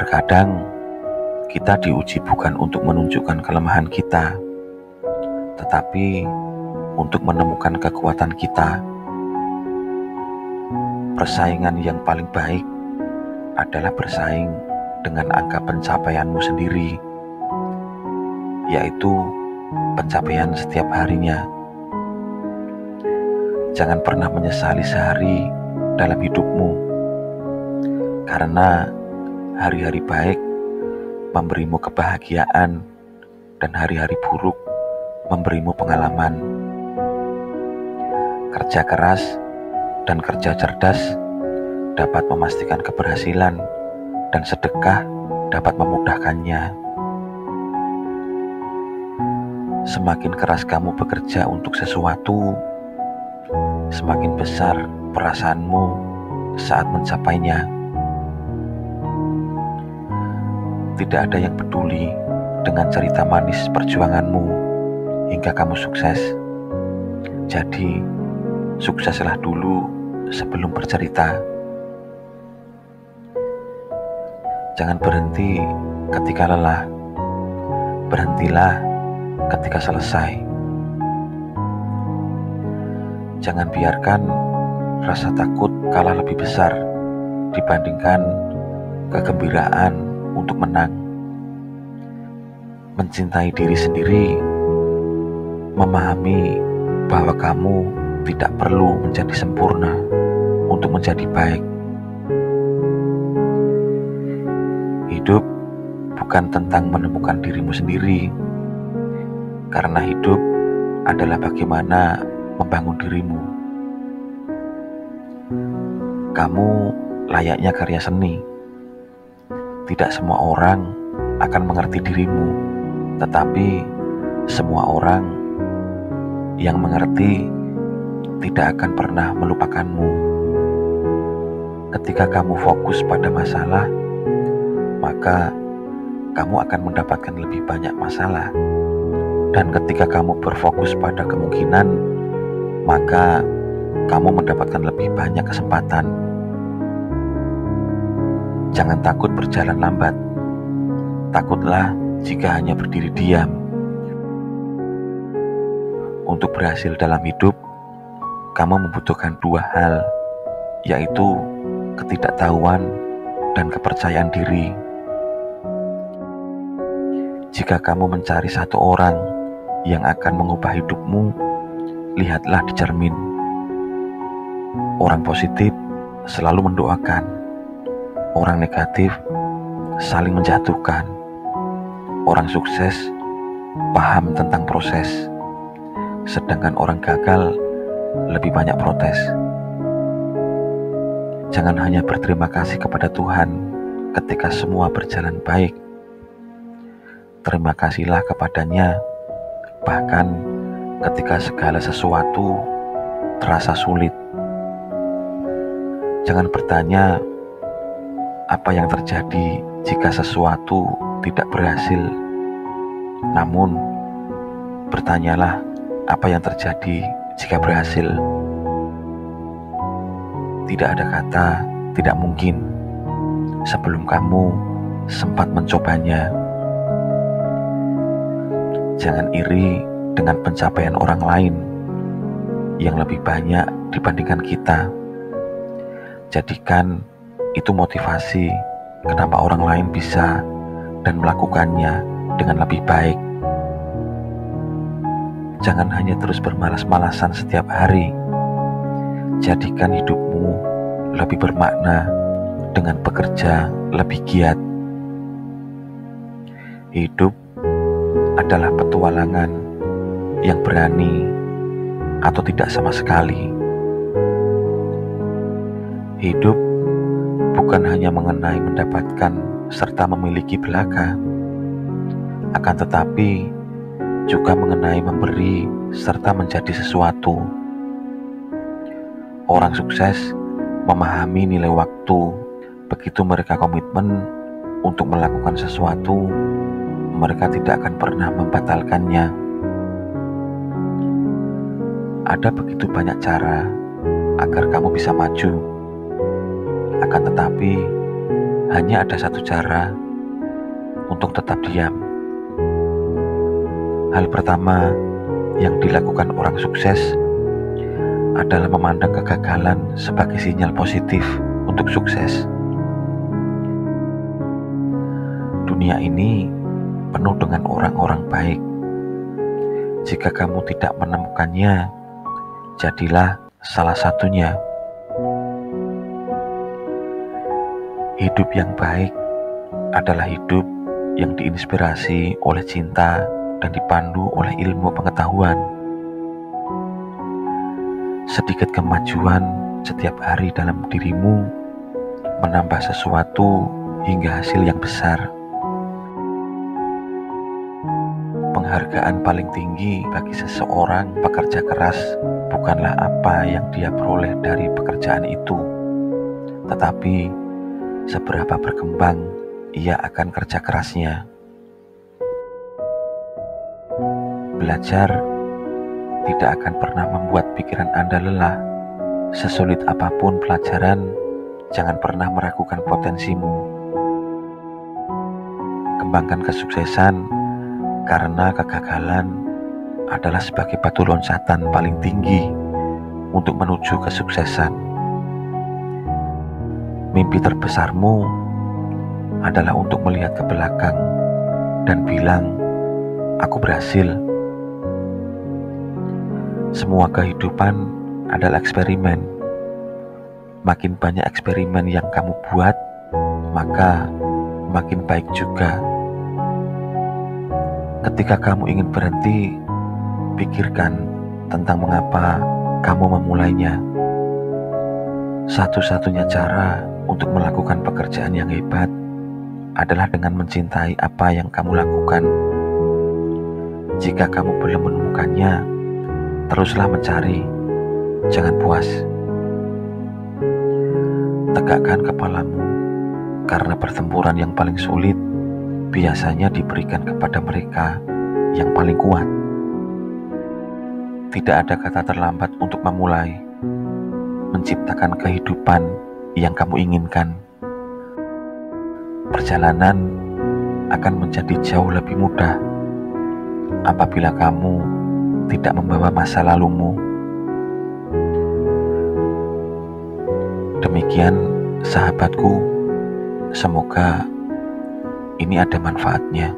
Terkadang kita diuji bukan untuk menunjukkan kelemahan kita, tetapi untuk menemukan kekuatan kita. Persaingan yang paling baik adalah bersaing dengan angka pencapaianmu sendiri, yaitu pencapaian setiap harinya. Jangan pernah menyesali sehari dalam hidupmu, karena hari-hari baik memberimu kebahagiaan dan hari-hari buruk memberimu pengalaman. Kerja keras dan kerja cerdas dapat memastikan keberhasilan, dan sedekah dapat memudahkannya. Semakin keras kamu bekerja untuk sesuatu, semakin besar perasaanmu saat mencapainya. Tidak ada yang peduli dengan cerita manis perjuanganmu hingga kamu sukses. Jadi, sukseslah dulu sebelum bercerita. Jangan berhenti ketika lelah. Berhentilah ketika selesai. Jangan biarkan rasa takut kalah lebih besar dibandingkan kegembiraan untuk menang. Mencintai diri sendiri, memahami bahwa kamu tidak perlu menjadi sempurna untuk menjadi baik. Hidup bukan tentang menemukan dirimu sendiri, karena hidup adalah bagaimana membangun dirimu. Kamu layaknya karya seni. Tidak semua orang akan mengerti dirimu, tetapi semua orang yang mengerti tidak akan pernah melupakanmu. Ketika kamu fokus pada masalah, maka kamu akan mendapatkan lebih banyak masalah. Dan ketika kamu berfokus pada kemungkinan, maka kamu mendapatkan lebih banyak kesempatan. Jangan takut berjalan lambat. Takutlah jika hanya berdiri diam. Untuk berhasil dalam hidup, kamu membutuhkan dua hal, yaitu ketidaktahuan dan kepercayaan diri. Jika kamu mencari satu orang yang akan mengubah hidupmu, lihatlah di cermin. Orang positif selalu mendoakan, orang negatif saling menjatuhkan. Orang sukses paham tentang proses, sedangkan orang gagal lebih banyak protes. Jangan hanya berterima kasih kepada Tuhan ketika semua berjalan baik. Terima kasihlah kepadanya bahkan ketika segala sesuatu terasa sulit. Jangan bertanya apa yang terjadi jika sesuatu tidak berhasil. Namun, bertanyalah apa yang terjadi jika berhasil. Tidak ada kata tidak mungkin sebelum kamu sempat mencobanya. Jangan iri dengan pencapaian orang lain yang lebih banyak dibandingkan kita. Jadikan itu motivasi kenapa orang lain bisa dan melakukannya dengan lebih baik. Jangan hanya terus bermalas-malasan setiap hari. Jadikan hidupmu lebih bermakna dengan bekerja lebih giat. Hidup adalah petualangan yang berani atau tidak sama sekali. Hidup bukan hanya mengenai mendapatkan serta memiliki belaka, akan tetapi juga mengenai memberi serta menjadi sesuatu. Orang sukses memahami nilai waktu. Begitu mereka komitmen untuk melakukan sesuatu, mereka tidak akan pernah membatalkannya. Ada begitu banyak cara agar kamu bisa maju. Akan tetapi, hanya ada satu cara untuk tetap diam. Hal pertama yang dilakukan orang sukses adalah memandang kegagalan sebagai sinyal positif untuk sukses. Dunia ini penuh dengan orang-orang baik. Jika kamu tidak menemukannya, jadilah salah satunya. Hidup yang baik adalah hidup yang diinspirasi oleh cinta dan dipandu oleh ilmu pengetahuan. Sedikit kemajuan setiap hari dalam dirimu menambah sesuatu hingga hasil yang besar. Penghargaan paling tinggi bagi seseorang pekerja keras bukanlah apa yang dia peroleh dari pekerjaan itu, tetapi seberapa berkembang ia akan kerja kerasnya. Belajar tidak akan pernah membuat pikiran Anda lelah. Sesulit apapun pelajaran, jangan pernah meragukan potensimu. Kembangkan kesuksesan, karena kegagalan adalah sebagai batu loncatan paling tinggi untuk menuju kesuksesan. Mimpi terbesarmu adalah untuk melihat ke belakang dan bilang, "Aku berhasil." Semua kehidupan adalah eksperimen. Makin banyak eksperimen yang kamu buat, maka makin baik juga. Ketika kamu ingin berhenti, pikirkan tentang mengapa kamu memulainya. Satu-satunya cara untuk melakukan pekerjaan yang hebat adalah dengan mencintai apa yang kamu lakukan. Jika kamu belum menemukannya, teruslah mencari, jangan puas. Tegakkan kepalamu, karena pertempuran yang paling sulit biasanya diberikan kepada mereka yang paling kuat. Tidak ada kata terlambat untuk memulai, menciptakan kehidupan yang kamu inginkan. Perjalanan akan menjadi jauh lebih mudah apabila kamu tidak membawa masa lalumu. Demikian sahabatku, semoga ini ada manfaatnya.